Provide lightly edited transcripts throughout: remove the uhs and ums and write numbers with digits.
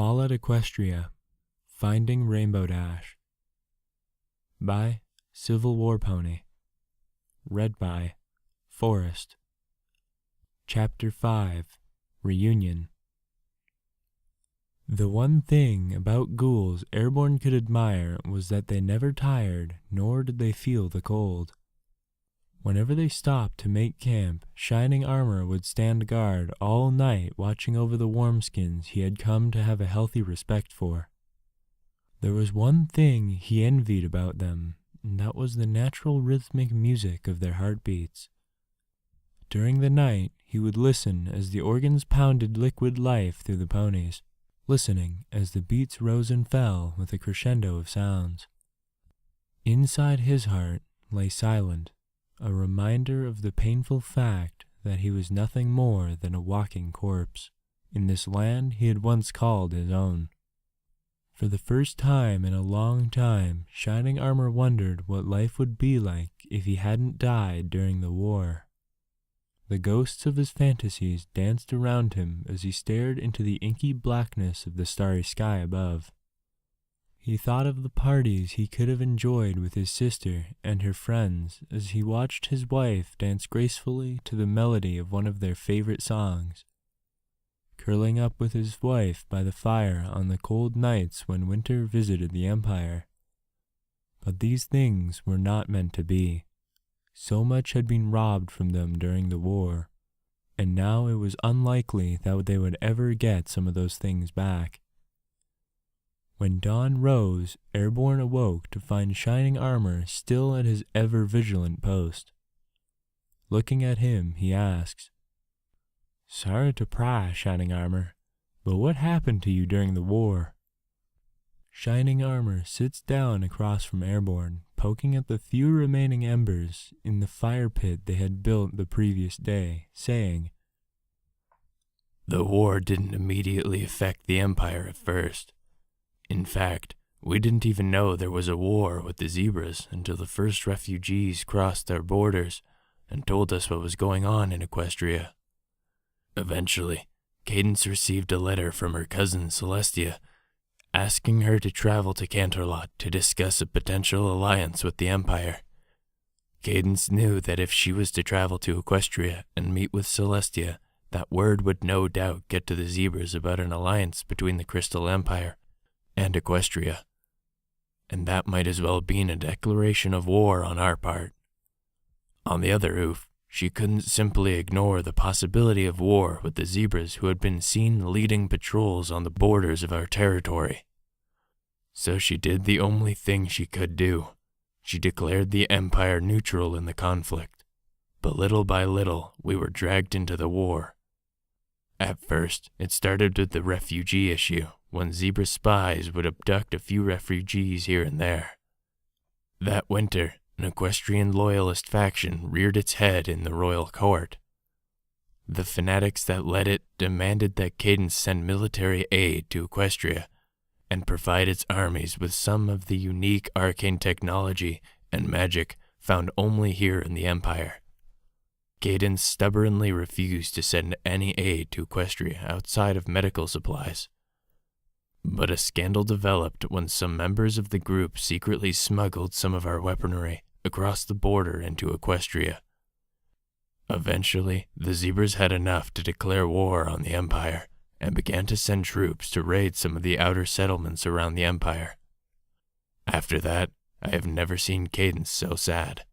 All at Equestria, Finding Rainbow Dash. By Civil War Pony. Read by Forrest. Chapter 5, Reunion. The one thing about ghouls Airborne could admire was that they never tired, nor did they feel the cold. Whenever they stopped to make camp, Shining Armor would stand guard all night watching over the warmskins he had come to have a healthy respect for. There was one thing he envied about them, and that was the natural rhythmic music of their heartbeats. During the night, he would listen as the organs pounded liquid life through the ponies, listening as the beats rose and fell with a crescendo of sounds. Inside his heart lay silent, a reminder of the painful fact that he was nothing more than a walking corpse in this land he had once called his own. For the first time in a long time, Shining Armor wondered what life would be like if he hadn't died during the war. The ghosts of his fantasies danced around him as he stared into the inky blackness of the starry sky above. He thought of the parties he could have enjoyed with his sister and her friends as he watched his wife dance gracefully to the melody of one of their favorite songs, curling up with his wife by the fire on the cold nights when winter visited the Empire. But these things were not meant to be. So much had been robbed from them during the war, and now it was unlikely that they would ever get some of those things back. When dawn rose, Airborne awoke to find Shining Armor still at his ever-vigilant post. Looking at him, he asks, "Sorry to pry, Shining Armor, but what happened to you during the war?" Shining Armor sits down across from Airborne, poking at the few remaining embers in the fire pit they had built the previous day, saying, "The war didn't immediately affect the Empire at first. In fact, we didn't even know there was a war with the zebras until the first refugees crossed our borders and told us what was going on in Equestria. Eventually, Cadence received a letter from her cousin Celestia, asking her to travel to Canterlot to discuss a potential alliance with the Empire. Cadence knew that if she was to travel to Equestria and meet with Celestia, that word would no doubt get to the zebras about an alliance between the Crystal Empire and Equestria, and that might as well have been a declaration of war on our part. On the other hoof, she couldn't simply ignore the possibility of war with the zebras who had been seen leading patrols on the borders of our territory. So she did the only thing she could do. She declared the Empire neutral in the conflict, but little by little we were dragged into the war. At first, it started with the refugee issue, when zebra spies would abduct a few refugees here and there. That winter, an Equestrian loyalist faction reared its head in the royal court. The fanatics that led it demanded that Cadence send military aid to Equestria and provide its armies with some of the unique arcane technology and magic found only here in the Empire. Cadence stubbornly refused to send any aid to Equestria outside of medical supplies. But a scandal developed when some members of the group secretly smuggled some of our weaponry across the border into Equestria. Eventually, the zebras had enough to declare war on the Empire and began to send troops to raid some of the outer settlements around the Empire. After that, I have never seen Cadence so sad.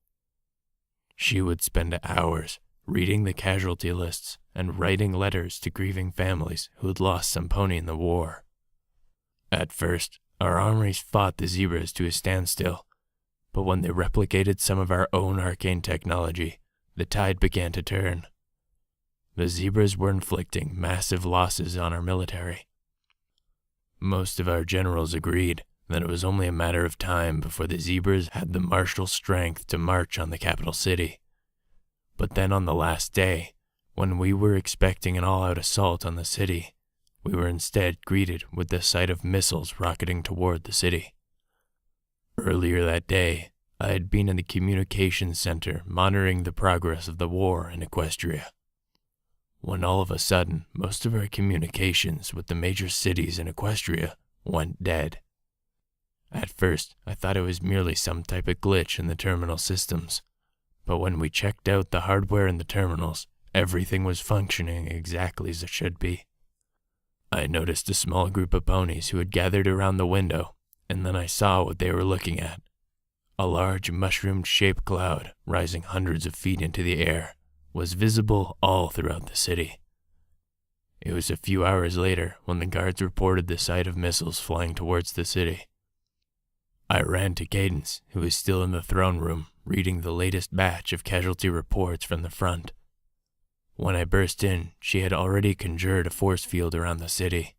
She would spend hours reading the casualty lists and writing letters to grieving families who had lost some pony in the war. At first, our armies fought the zebras to a standstill, but when they replicated some of our own arcane technology, the tide began to turn. The zebras were inflicting massive losses on our military. Most of our generals agreed that it was only a matter of time before the zebras had the martial strength to march on the capital city. But then on the last day, when we were expecting an all-out assault on the city, we were instead greeted with the sight of missiles rocketing toward the city. Earlier that day, I had been in the communications center monitoring the progress of the war in Equestria. when all of a sudden, most of our communications with the major cities in Equestria went dead. At first, I thought it was merely some type of glitch in the terminal systems, but when we checked out the hardware in the terminals, everything was functioning exactly as it should be. I noticed a small group of ponies who had gathered around the window, and then I saw what they were looking at. A large mushroom-shaped cloud, rising hundreds of feet into the air, was visible all throughout the city. It was a few hours later when the guards reported the sight of missiles flying towards the city. I ran to Cadence, who was still in the throne room, reading the latest batch of casualty reports from the front. When I burst in, she had already conjured a force field around the city.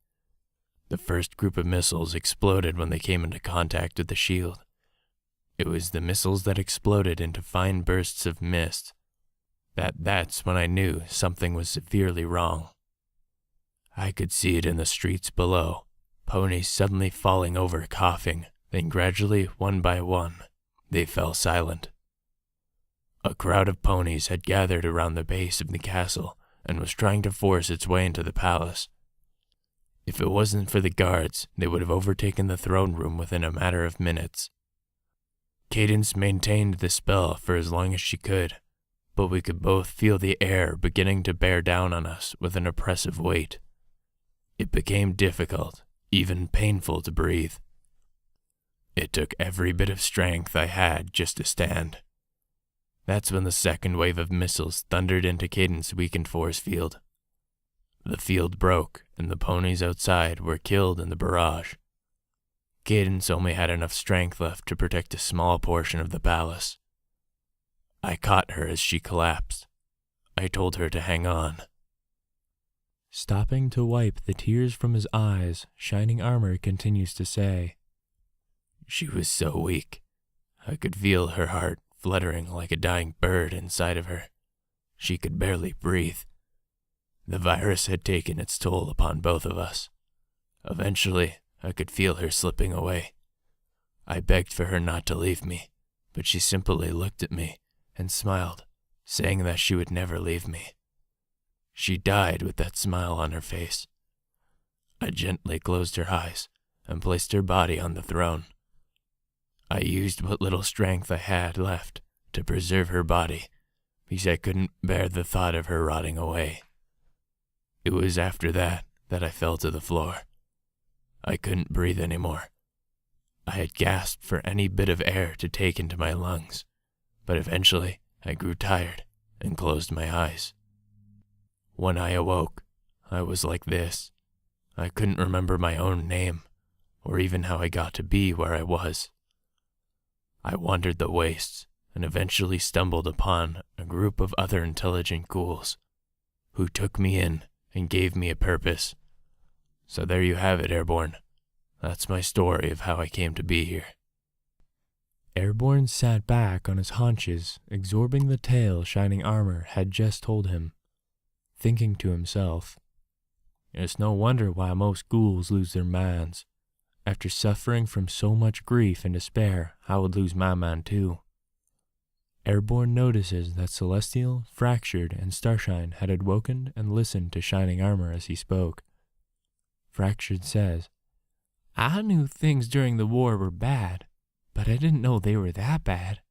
The first group of missiles exploded when they came into contact with the shield. It was the missiles that exploded into fine bursts of mist. That's when I knew something was severely wrong. I could see it in the streets below, ponies suddenly falling over coughing, then gradually, one by one, they fell silent. A crowd of ponies had gathered around the base of the castle and was trying to force its way into the palace. If it wasn't for the guards, they would have overtaken the throne room within a matter of minutes. Cadence maintained the spell for as long as she could, but we could both feel the air beginning to bear down on us with an oppressive weight. It became difficult, even painful to breathe. It took every bit of strength I had just to stand. That's when the second wave of missiles thundered into Cadence's weakened force field. The field broke, and the ponies outside were killed in the barrage. Cadence only had enough strength left to protect a small portion of the palace. I caught her as she collapsed. I told her to hang on. Stopping to wipe the tears from his eyes, Shining Armor continues to say, She was so weak. I could feel her heart fluttering like a dying bird inside of her. She could barely breathe. The virus had taken its toll upon both of us. Eventually, I could feel her slipping away. I begged for her not to leave me, but she simply looked at me and smiled, saying that she would never leave me. She died with that smile on her face. I gently closed her eyes and placed her body on the throne. I used what little strength I had left to preserve her body, because I couldn't bear the thought of her rotting away. It was after that I fell to the floor. I couldn't breathe anymore. I had gasped for any bit of air to take into my lungs, but eventually I grew tired and closed my eyes. When I awoke, I was like this. I couldn't remember my own name, or even how I got to be where I was. I wandered the wastes and eventually stumbled upon a group of other intelligent ghouls who took me in and gave me a purpose. So there you have it, Airborne. That's my story of how I came to be here. Airborne sat back on his haunches, absorbing the tale Shining Armor had just told him, thinking to himself, It's no wonder why most ghouls lose their minds. After suffering from so much grief and despair, I would lose my mind too. Airborne notices that Celestial, Fractured, and Starshine had awoken and listened to Shining Armor as he spoke. Fractured says, I knew things during the war were bad, but I didn't know they were that bad.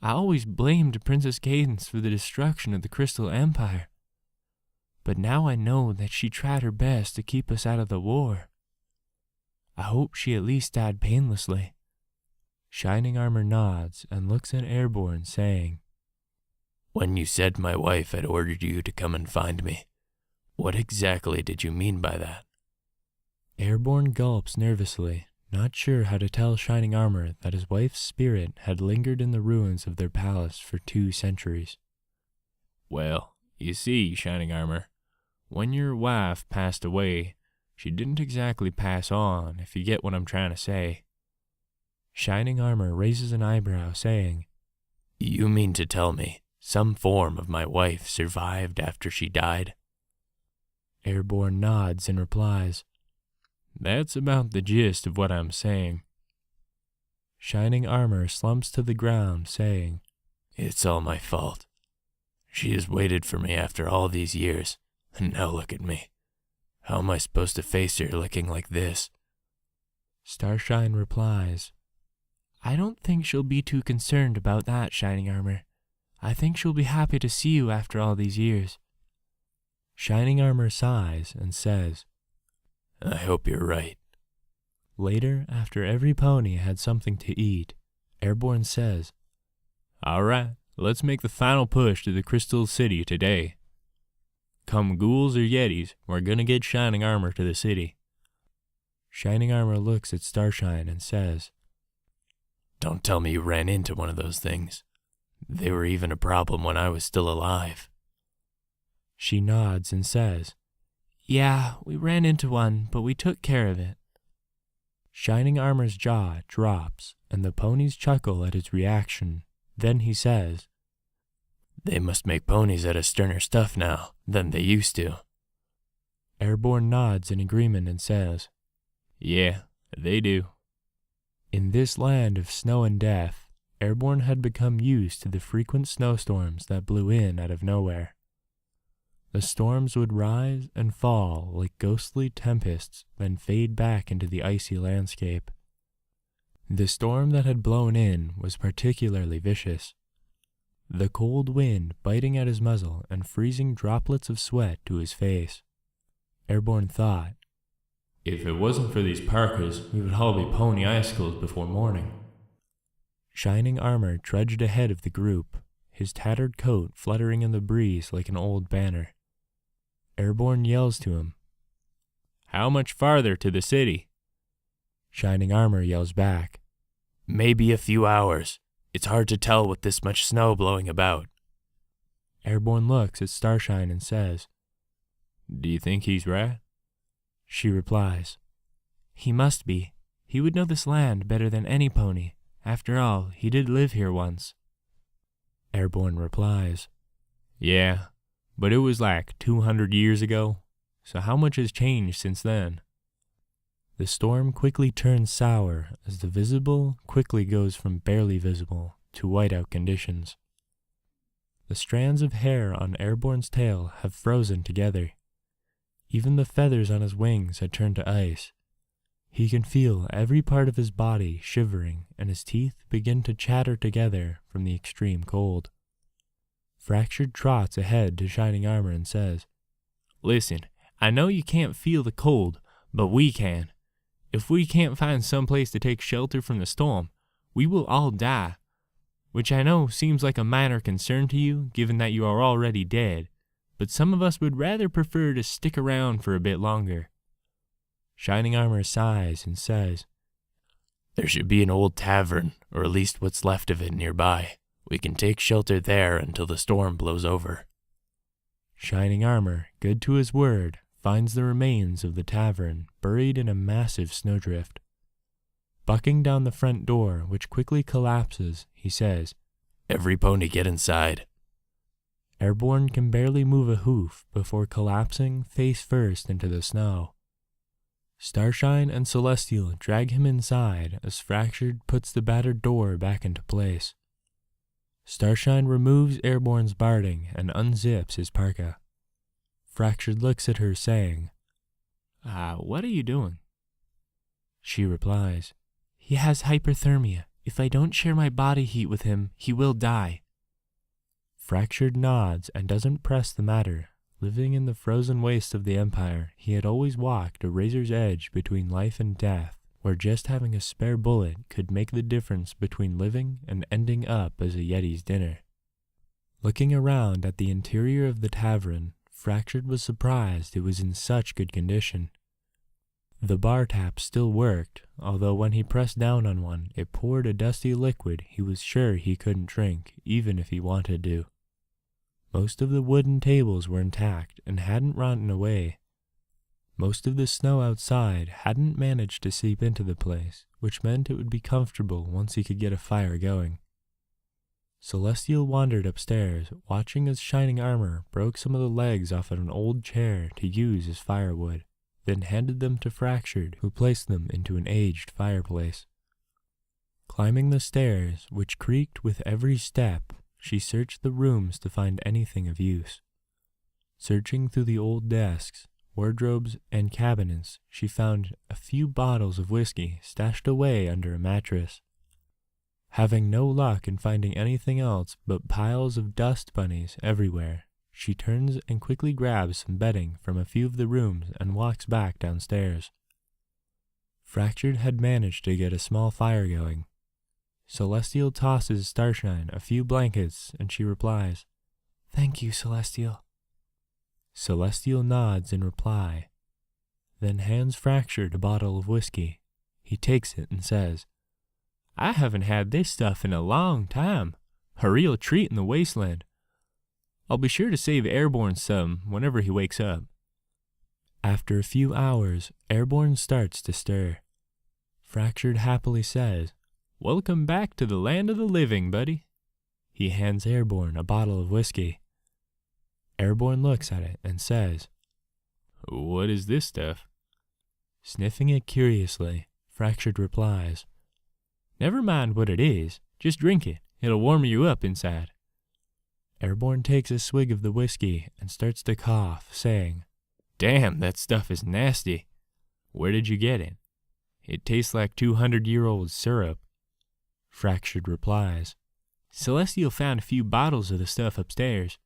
I always blamed Princess Cadence for the destruction of the Crystal Empire. But now I know that she tried her best to keep us out of the war. I hope she at least died painlessly. Shining Armor nods and looks at Airborne, saying, When you said my wife had ordered you to come and find me, what exactly did you mean by that? Airborne gulps nervously, not sure how to tell Shining Armor that his wife's spirit had lingered in the ruins of their palace for 2 centuries. Well, you see, Shining Armor, when your wife passed away, she didn't exactly pass on, if you get what I'm trying to say. Shining Armor raises an eyebrow, saying, You mean to tell me some form of my wife survived after she died? Airborne nods and replies, That's about the gist of what I'm saying. Shining Armor slumps to the ground, saying, It's all my fault. She has waited for me after all these years, And now look at me. How am I supposed to face her looking like this? Starshine replies, I don't think she'll be too concerned about that, Shining Armor. I think she'll be happy to see you after all these years. Shining Armor sighs and says, I hope you're right. Later, after every pony had something to eat, Airborne says, All right, let's make the final push to the Crystal City today. Come ghouls or yetis, we're gonna get Shining Armor to the city. Shining Armor looks at Starshine and says, Don't tell me you ran into one of those things. They were even a problem when I was still alive. She nods and says, Yeah, we ran into one, but we took care of it. Shining Armor's jaw drops, and the ponies chuckle at his reaction. Then he says, They must make ponies out of sterner stuff now than they used to. Airborne nods in agreement and says, Yeah, they do. In this land of snow and death, Airborne had become used to the frequent snowstorms that blew in out of nowhere. The storms would rise and fall like ghostly tempests, then fade back into the icy landscape. The storm that had blown in was particularly vicious. The cold wind biting at his muzzle and freezing droplets of sweat to his face. Airborne thought, If it wasn't for these parkas, we would all be pony icicles before morning. Shining Armor trudged ahead of the group, his tattered coat fluttering in the breeze like an old banner. Airborne yells to him, How much farther to the city? Shining Armor yells back, Maybe a few hours. It's hard to tell with this much snow blowing about. Airborne looks at Starshine and says, Do you think he's right? She replies, He must be. He would know this land better than any pony. After all, he did live here once. Airborne replies, Yeah, but it was like 200 years ago, so how much has changed since then? The storm quickly turns sour as the visible quickly goes from barely visible to whiteout conditions. The strands of hair on Airborne's tail have frozen together. Even the feathers on his wings had turned to ice. He can feel every part of his body shivering, and his teeth begin to chatter together from the extreme cold. Fractured trots ahead to Shining Armor and says, Listen, I know you can't feel the cold, but we can. If we can't find some place to take shelter from the storm, we will all die, which I know seems like a minor concern to you, given that you are already dead, but some of us would rather prefer to stick around for a bit longer. Shining Armor sighs and says, There should be an old tavern, or at least what's left of it nearby. We can take shelter there until the storm blows over. Shining Armor, good to his word, finds the remains of the tavern buried in a massive snowdrift. Bucking down the front door, which quickly collapses, he says, Every pony get inside. Airborne can barely move a hoof before collapsing face first into the snow. Starshine and Celestial drag him inside as Fractured puts the battered door back into place. Starshine removes Airborne's barding and unzips his parka. Fractured looks at her saying, What are you doing? She replies, He has hyperthermia. If I don't share my body heat with him, he will die. Fractured nods and doesn't press the matter. Living in the frozen waste of the Empire, he had always walked a razor's edge between life and death, where just having a spare bullet could make the difference between living and ending up as a Yeti's dinner. Looking around at the interior of the tavern, Fractured was surprised it was in such good condition. The bar tap still worked, although when he pressed down on one, it poured a dusty liquid he was sure he couldn't drink, even if he wanted to. Most of the wooden tables were intact and hadn't rotten away. Most of the snow outside hadn't managed to seep into the place, which meant it would be comfortable once he could get a fire going. Celestial wandered upstairs, watching as Shining Armor broke some of the legs off of an old chair to use as firewood, then handed them to Fractured, who placed them into an aged fireplace. Climbing the stairs, which creaked with every step, she searched the rooms to find anything of use. Searching through the old desks, wardrobes, and cabinets, she found a few bottles of whiskey stashed away under a mattress. Having no luck in finding anything else but piles of dust bunnies everywhere, she turns and quickly grabs some bedding from a few of the rooms and walks back downstairs. Fractured had managed to get a small fire going. Celestial tosses Starshine a few blankets and she replies, "Thank you, Celestial." Celestial nods in reply, then hands Fractured a bottle of whiskey. He takes it and says, "I haven't had this stuff in a long time. A real treat in the wasteland. I'll be sure to save Airborne some whenever he wakes up." After a few hours, Airborne starts to stir. Fractured happily says, "Welcome back to the land of the living, buddy." He hands Airborne a bottle of whiskey. Airborne looks at it and says, "What is this stuff?" Sniffing it curiously, Fractured replies, "Never mind what it is, just drink it. It'll warm you up inside." Airborne takes a swig of the whiskey and starts to cough, saying, "Damn, that stuff is nasty. Where did you get it? It tastes like 200-year-old syrup." Fractured replies, "Celestial found a few bottles of the stuff upstairs.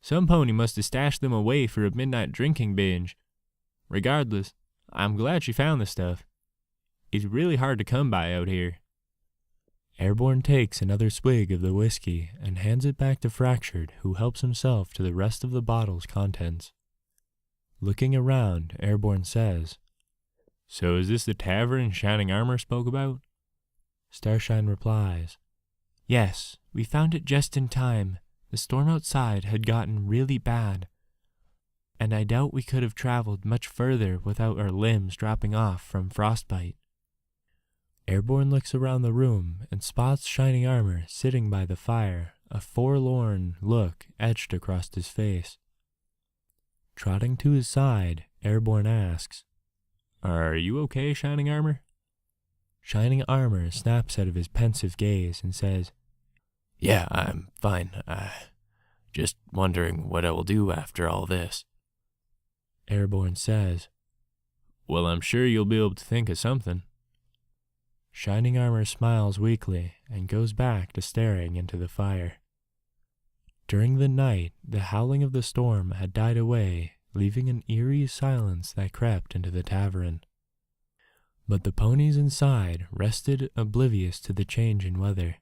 Some pony must have stashed them away for a midnight drinking binge. Regardless, I'm glad she found the stuff. It's really hard to come by out here." Airborne takes another swig of the whiskey and hands it back to Fractured, who helps himself to the rest of the bottle's contents. Looking around, Airborne says, "So is this the tavern Shining Armor spoke about?" Starshine replies, "Yes, we found it just in time. The storm outside had gotten really bad, and I doubt we could have traveled much further without our limbs dropping off from frostbite." Airborne looks around the room and spots Shining Armor sitting by the fire, a forlorn look etched across his face. Trotting to his side, Airborne asks, "Are you okay, Shining Armor?" Shining Armor snaps out of his pensive gaze and says, "Yeah, I'm fine. Just wondering what I will do after all this." Airborne says, "Well, I'm sure you'll be able to think of something." Shining Armor smiles weakly and goes back to staring into the fire. During the night, the howling of the storm had died away, leaving an eerie silence that crept into the tavern. But the ponies inside rested oblivious to the change in weather.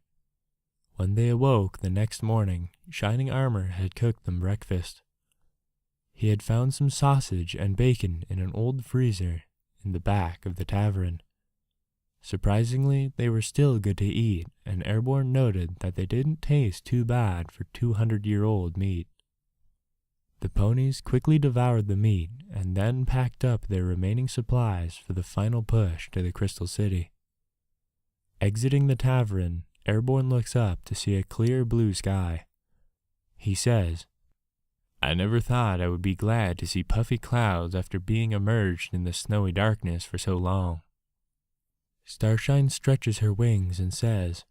When they awoke the next morning, Shining Armor had cooked them breakfast. He had found some sausage and bacon in an old freezer in the back of the tavern. Surprisingly, they were still good to eat, and Airborne noted that they didn't taste too bad for 200-year-old meat. The ponies quickly devoured the meat and then packed up their remaining supplies for the final push to the Crystal City. Exiting the tavern, Airborne looks up to see a clear blue sky. He says, "I never thought I would be glad to see puffy clouds after being immersed in the snowy darkness for so long." Starshine stretches her wings and says,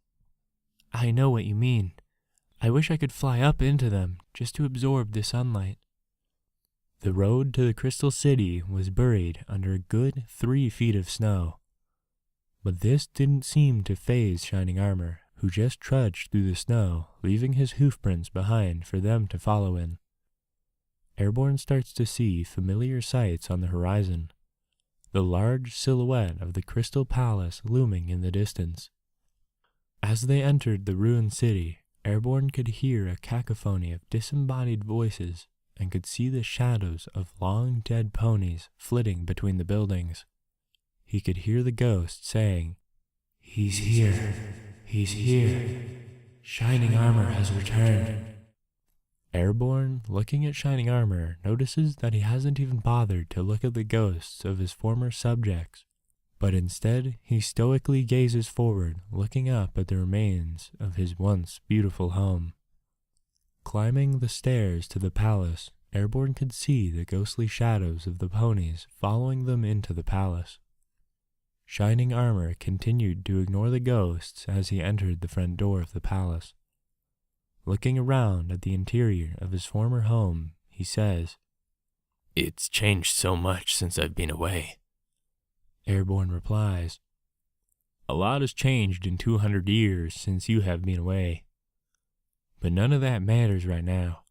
"I know what you mean. I wish I could fly up into them just to absorb the sunlight." The road to the Crystal City was buried under a good 3 feet of snow. But this didn't seem to faze Shining Armor, who just trudged through the snow, leaving his hoofprints behind for them to follow in. Airborne starts to see familiar sights on the horizon, the large silhouette of the Crystal Palace looming in the distance. As they entered the ruined city, Airborne could hear a cacophony of disembodied voices and could see the shadows of long dead ponies flitting between the buildings. He could hear the ghost saying, "He's here. He's here. Shining Armor has returned." Airborne, looking at Shining Armor, notices that he hasn't even bothered to look at the ghosts of his former subjects, but instead he stoically gazes forward, looking up at the remains of his once beautiful home. Climbing the stairs to the palace, Airborne could see the ghostly shadows of the ponies following them into the palace. Shining Armor continued to ignore the ghosts as he entered the front door of the palace. Looking around at the interior of his former home, he says. It's changed so much since I've been away. Airborne replies, A lot has changed in 200 years since you have been away. But none of that matters right now.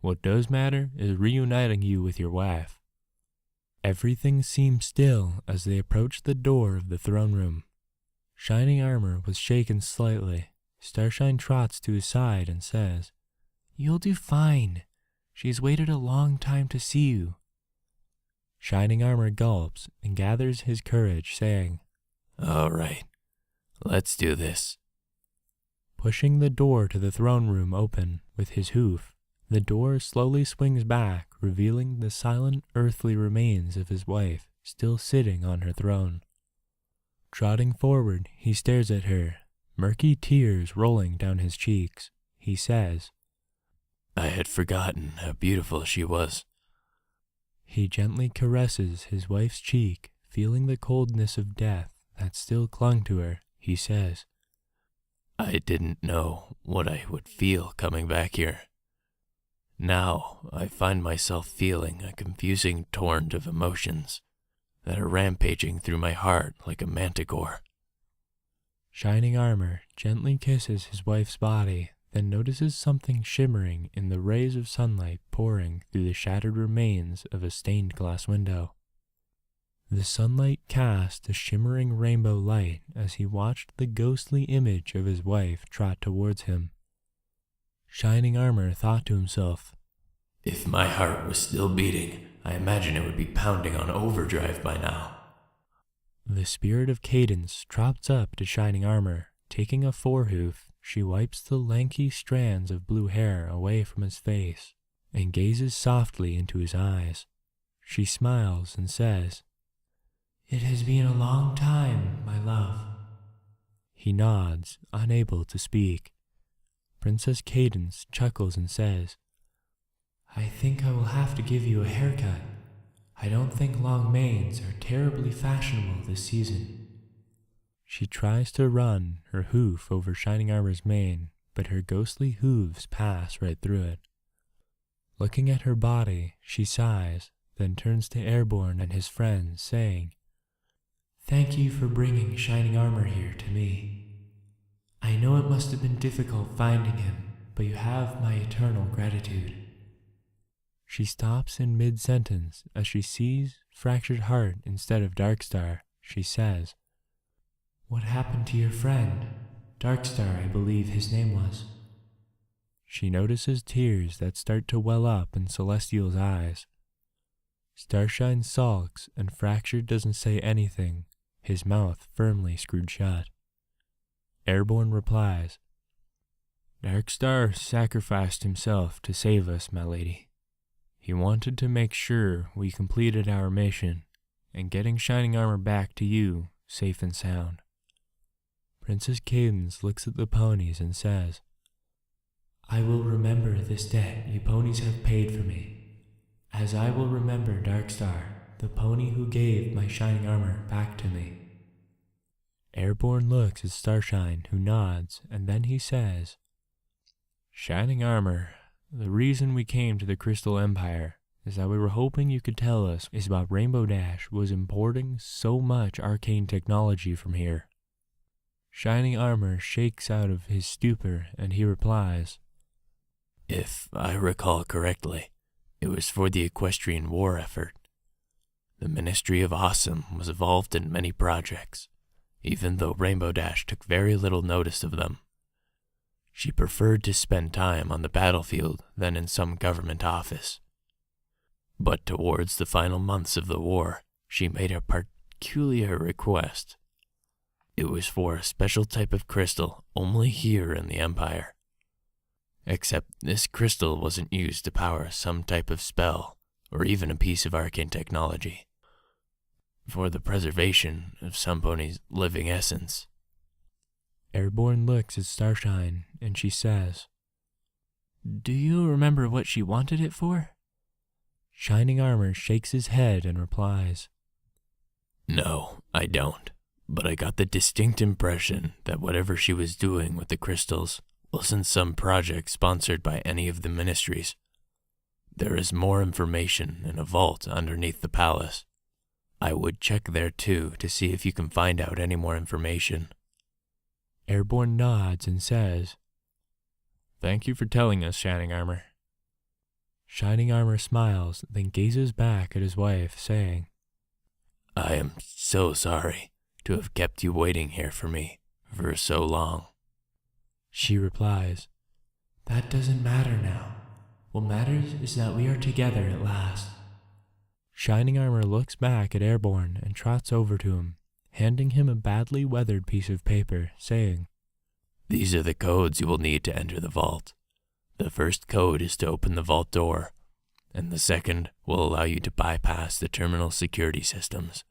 What does matter is reuniting you with your wife. Everything seemed still as they approached the door of the throne room. Shining Armor was shaken slightly. Starshine trots to his side and says, You'll do fine. She's waited a long time to see you. Shining Armor gulps and gathers his courage, saying, All right, let's do this. Pushing the door to the throne room open with his hoof, the door slowly swings back, revealing the silent earthly remains of his wife still sitting on her throne. Trotting forward, he stares at her, murky tears rolling down his cheeks. He says, I had forgotten how beautiful she was. He gently caresses his wife's cheek, feeling the coldness of death that still clung to her. He says, I didn't know what I would feel coming back here. Now I find myself feeling a confusing torrent of emotions that are rampaging through my heart like a manticore. Shining Armor gently kisses his wife's body, then notices something shimmering in the rays of sunlight pouring through the shattered remains of a stained glass window. The sunlight cast a shimmering rainbow light as he watched the ghostly image of his wife trot towards him. Shining Armor thought to himself, If my heart was still beating, I imagine it would be pounding on overdrive by now. The spirit of Cadence trots up to Shining Armor. Taking a forehoof, she wipes the lanky strands of blue hair away from his face and gazes softly into his eyes. She smiles and says, It has been a long time, my love. He nods, unable to speak. Princess Cadence chuckles and says, I think I will have to give you a haircut. I don't think long manes are terribly fashionable this season. She tries to run her hoof over Shining Armor's mane, but her ghostly hooves pass right through it. Looking at her body, she sighs, then turns to Airborne and his friends, saying, Thank you for bringing Shining Armor here to me. I know it must have been difficult finding him, but you have my eternal gratitude. She stops in mid-sentence as she sees Fractured Heart instead of Darkstar. She says, What happened to your friend? Darkstar, I believe his name was. She notices tears that start to well up in Celestial's eyes. Starshine sulks and Fractured doesn't say anything, his mouth firmly screwed shut. Airborne replies, Darkstar sacrificed himself to save us, my lady. He wanted to make sure we completed our mission and getting Shining Armor back to you safe and sound. Princess Cadence looks at the ponies and says, I will remember this debt you ponies have paid for me, as I will remember Darkstar, the pony who gave my Shining Armor back to me. Airborne looks at Starshine, who nods, and then he says, Shining Armor, the reason we came to the Crystal Empire is that we were hoping you could tell us is about Rainbow Dash was importing so much arcane technology from here. Shining Armor shakes out of his stupor and he replies, If I recall correctly, it was for the Equestrian war effort. The Ministry of Awesome was involved in many projects, even though Rainbow Dash took very little notice of them. She preferred to spend time on the battlefield than in some government office. But towards the final months of the war, she made a peculiar request. It was for a special type of crystal only here in the Empire. Except this crystal wasn't used to power some type of spell or even a piece of arcane technology. For the preservation of some pony's living essence. Airborne looks at Starshine and she says, Do you remember what she wanted it for? Shining Armor shakes his head and replies, No, I don't. But I got the distinct impression that whatever she was doing with the crystals wasn't some project sponsored by any of the ministries, There is more information in a vault underneath the palace. I would check there too to see if you can find out any more information. Airborne nods and says, "Thank you for telling us, Shining Armor." Shining Armor smiles, then gazes back at his wife, saying, I am so sorry to have kept you waiting here for me for so long. She replies, "That doesn't matter now. What matters is that we are together at last." Shining Armor looks back at Airborne and trots over to him, handing him a badly weathered piece of paper, saying, These are the codes you will need to enter the vault. The first code is to open the vault door, and the second will allow you to bypass the terminal security systems,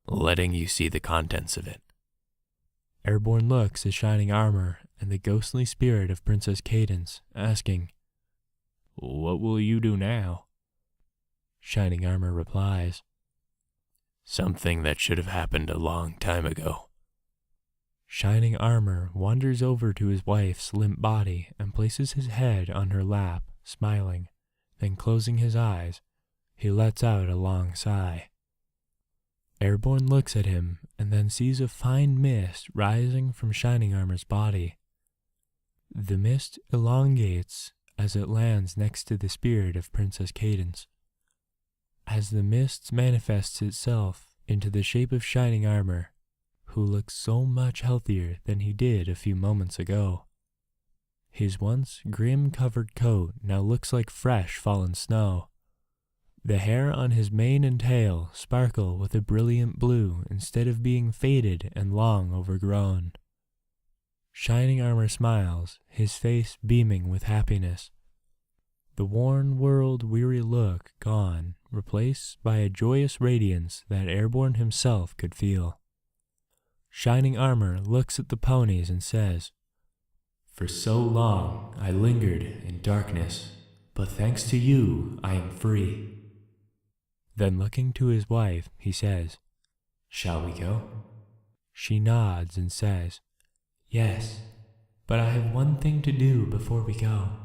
letting you see the contents of it. Airborne looks at Shining Armor and the ghostly spirit of Princess Cadence, asking, "What will you do now?" Shining Armor replies, Something that should have happened a long time ago. Shining Armor wanders over to his wife's limp body and places his head on her lap, smiling. Then closing his eyes, he lets out a long sigh. Airborne looks at him and then sees a fine mist rising from Shining Armor's body. The mist elongates as it lands next to the spirit of Princess Cadence. As the mist manifests itself into the shape of Shining Armor, who looks so much healthier than he did a few moments ago. His once grim-covered coat now looks like fresh fallen snow. The hair on his mane and tail sparkle with a brilliant blue instead of being faded and long overgrown. Shining Armor smiles, his face beaming with happiness. The worn, world-weary look gone, replaced by a joyous radiance that Airborne himself could feel. Shining Armor looks at the ponies and says, "For so long I lingered in darkness, but thanks to you I am free." Then looking to his wife, he says, "Shall we go?" She nods and says, "Yes, but I have one thing to do before we go."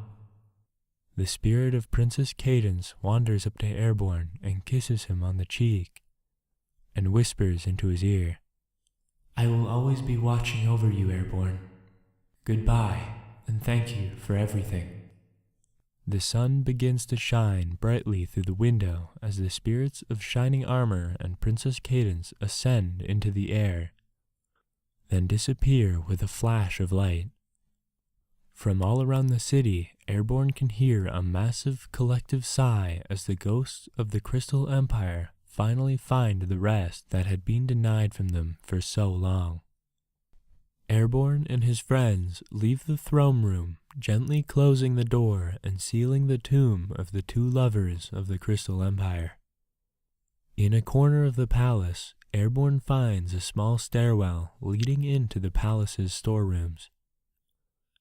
The spirit of Princess Cadence wanders up to Airborne and kisses him on the cheek, and whispers into his ear, "I will always be watching over you, Airborne. Goodbye, and thank you for everything." The sun begins to shine brightly through the window as the spirits of Shining Armor and Princess Cadence ascend into the air, then disappear with a flash of light. From all around the city, Airborne can hear a massive collective sigh as the ghosts of the Crystal Empire finally find the rest that had been denied from them for so long. Airborne and his friends leave the throne room, gently closing the door and sealing the tomb of the two lovers of the Crystal Empire. In a corner of the palace, Airborne finds a small stairwell leading into the palace's storerooms.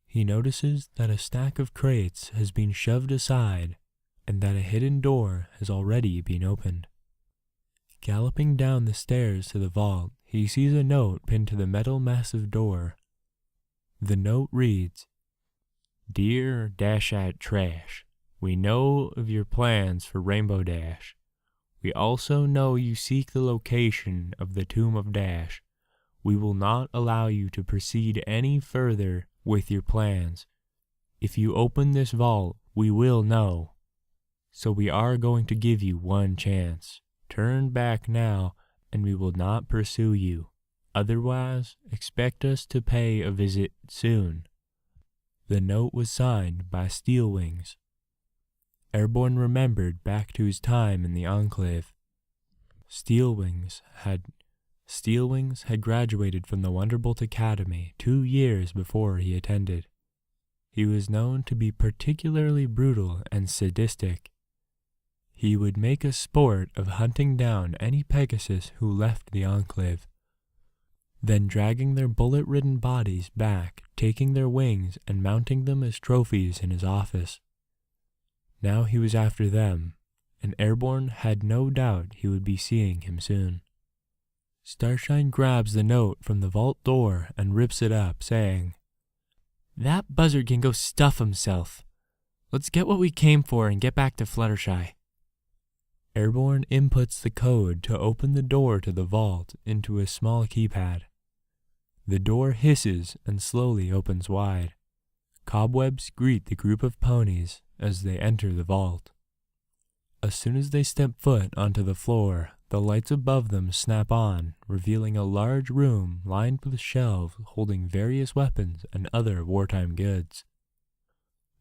He notices that a stack of crates has been shoved aside and that a hidden door has already been opened. Galloping down the stairs to the vault, he sees a note pinned to the metal massive door. The note reads, "Dear Dashite Trash, we know of your plans for Rainbow Dash. We also know you seek the location of the Tomb of Dash. We will not allow you to proceed any further with your plans. If you open this vault, we will know. So we are going to give you one chance. Turn back now, and we will not pursue you. Otherwise, expect us to pay a visit soon." The note was signed by Steelwings. Airborne remembered back to his time in the Enclave. Steelwings had graduated from the Wonderbolt Academy 2 years before he attended. He was known to be particularly brutal and sadistic. He would make a sport of hunting down any Pegasus who left the Enclave, then dragging their bullet-ridden bodies back, taking their wings and mounting them as trophies in his office. Now he was after them, and Airborne had no doubt he would be seeing him soon. Starshine grabs the note from the vault door and rips it up, saying, "That buzzard can go stuff himself. Let's get what we came for and get back to Fluttershy. Airborne inputs the code to open the door to the vault into a small keypad. The door hisses and slowly opens wide. Cobwebs greet the group of ponies as they enter the vault. As soon as they step foot onto the floor, the lights above them snap on, revealing a large room lined with shelves holding various weapons and other wartime goods.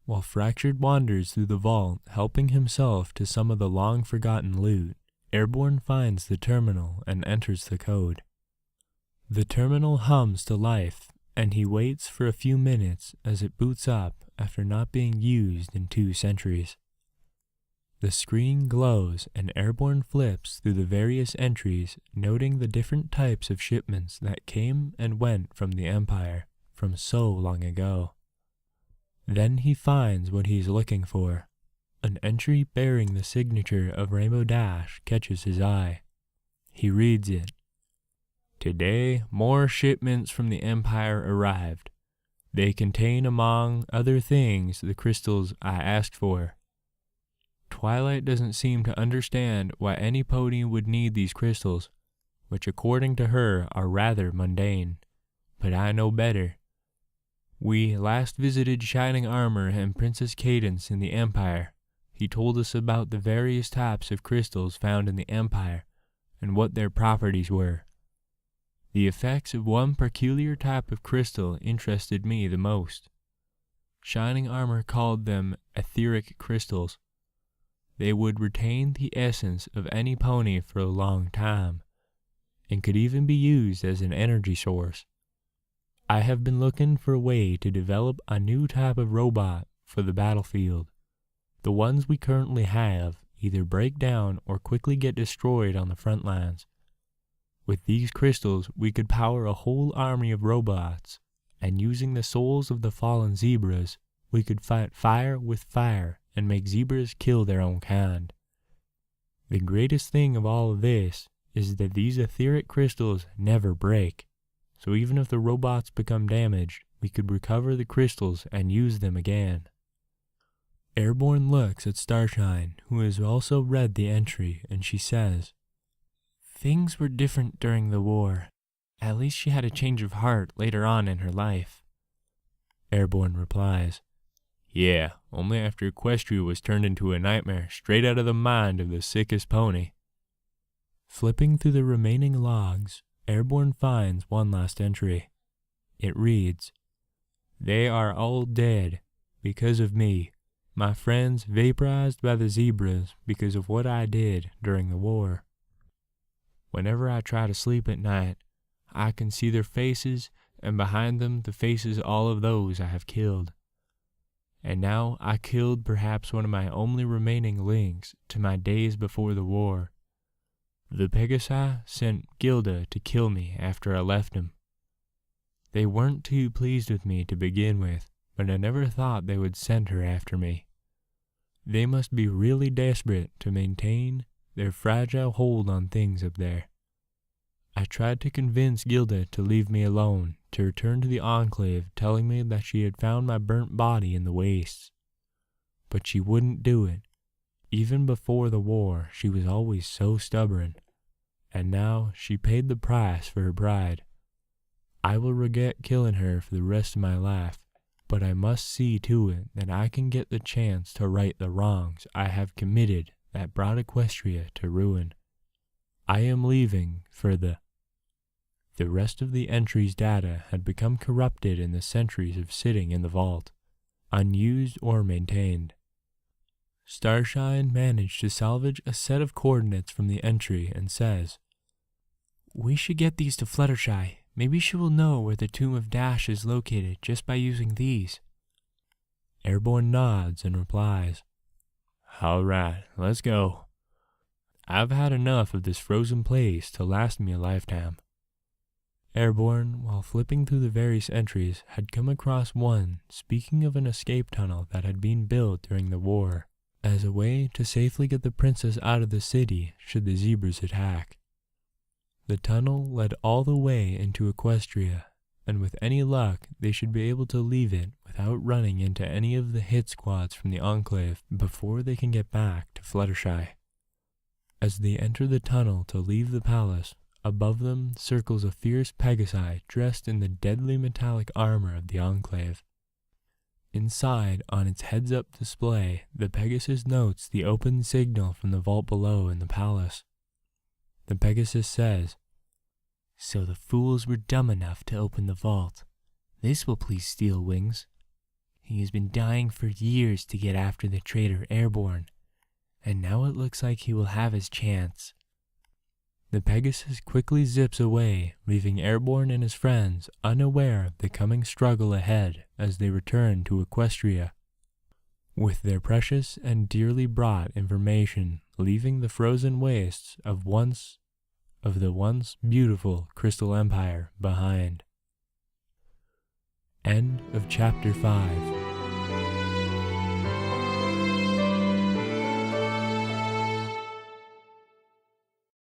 While Fractured wanders through the vault, helping himself to some of the long-forgotten loot, Airborne finds the terminal and enters the code. The terminal hums to life, and he waits for a few minutes as it boots up after not being used in 2 centuries. The screen glows and Airborne flips through the various entries, noting the different types of shipments that came and went from the Empire from so long ago. Then he finds what he's looking for. An entry bearing the signature of Rainbow Dash catches his eye. He reads it. Today, more shipments from the Empire arrived. They contain, among other things, the crystals I asked for. Twilight doesn't seem to understand why any pony would need these crystals, which according to her are rather mundane. But I know better. We last visited Shining Armor and Princess Cadence in the Empire. He told us about the various types of crystals found in the Empire and what their properties were. The effects of one peculiar type of crystal interested me the most. Shining Armor called them etheric crystals. They would retain the essence of any pony for a long time, and could even be used as an energy source. I have been looking for a way to develop a new type of robot for the battlefield. The ones we currently have either break down or quickly get destroyed on the front lines. With these crystals, we could power a whole army of robots, and using the souls of the fallen zebras, we could fight fire with fire and make zebras kill their own kind. The greatest thing of all of this is that these etheric crystals never break. So even if the robots become damaged, we could recover the crystals and use them again. Airborne looks at Starshine, who has also read the entry, and she says, Things were different during the war. At least she had a change of heart later on in her life. Airborne replies, Yeah, only after Equestria was turned into a nightmare straight out of the mind of the sickest pony. Flipping through the remaining logs, Airborne finds one last entry. It reads, They are all dead because of me. My friends vaporized by the zebras because of what I did during the war. Whenever I try to sleep at night, I can see their faces and behind them the faces all of those I have killed. And now I killed perhaps one of my only remaining links to my days before the war. The Pegasi sent Gilda to kill me after I left him. They weren't too pleased with me to begin with, but I never thought they would send her after me. They must be really desperate to maintain their fragile hold on things up there. I tried to convince Gilda to leave me alone, to return to the Enclave, telling me that she had found my burnt body in the wastes. But she wouldn't do it. Even before the war, she was always so stubborn, and now she paid the price for her pride. I will regret killing her for the rest of my life, but I must see to it that I can get the chance to right the wrongs I have committed that brought Equestria to ruin. I am leaving for the rest of the entry's data had become corrupted in the centuries of sitting in the vault, unused or maintained. Starshine managed to salvage a set of coordinates from the entry and says, We should get these to Fluttershy. Maybe she will know where the Tomb of Dash is located just by using these. Airborne nods and replies, All right, let's go. I've had enough of this frozen place to last me a lifetime. Airborne, while flipping through the various entries, had come across one speaking of an escape tunnel that had been built during the war, as a way to safely get the princess out of the city should the zebras attack. The tunnel led all the way into Equestria, and with any luck, they should be able to leave it without running into any of the hit squads from the Enclave before they can get back to Fluttershy. As they enter the tunnel to leave the palace, above them circles a fierce Pegasi dressed in the deadly metallic armor of the Enclave. Inside, on its heads-up display, the Pegasus notes the open signal from the vault below in the palace. The Pegasus says, "So the fools were dumb enough to open the vault. This will please Steel Wings. He has been dying for years to get after the traitor Airborne, and now it looks like he will have his chance." The Pegasus quickly zips away, leaving Airborne and his friends unaware of the coming struggle ahead as they return to Equestria, with their precious and dearly bought information leaving the frozen wastes of the once beautiful Crystal Empire behind. End of Chapter 5.